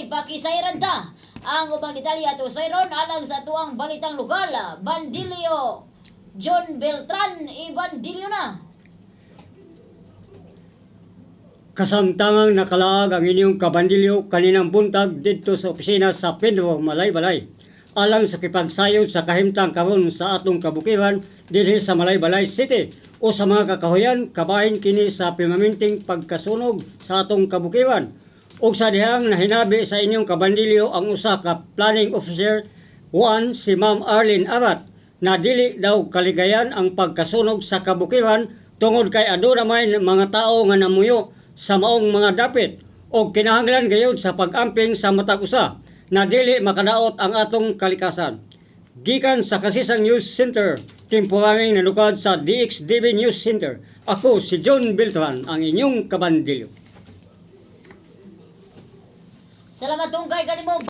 may pakisayran ta. Ang ubang detalye ato sayron alang sa tuang balitang lokal. Bandilyo John Beltran Ibandilyo na. Kasamtangang nakalaag ang inyong kabandilyo kaninang buntag dito sa opisina sa Pedro Malaybalay alang sa kipagsayod sa kahimtang karon sa atong kabukiran dinhi sa Malaybalay City o sa mga kakahuyan kabahin kini sa pimaminting pagkasunog sa atong kabukiran ug sa dihang nahinabi sa inyong kabandilyo ang usa ka planning officer 1 si Ma'am Arlene Arat na dili daw kaligayan ang pagkasunog sa kabukiran tungod kay aduna may mga tao nga namuyo sa maong mga dapit o kinahanglan gayud sa pag-amping sa matag usa na dili makadaot ang atong kalikasan. Gikan sa Kasisang News Center, temporareng nanukad sa DXDB News Center, ako si John Beltran, ang inyong kabandilyo. Salamat tungkay kanimo.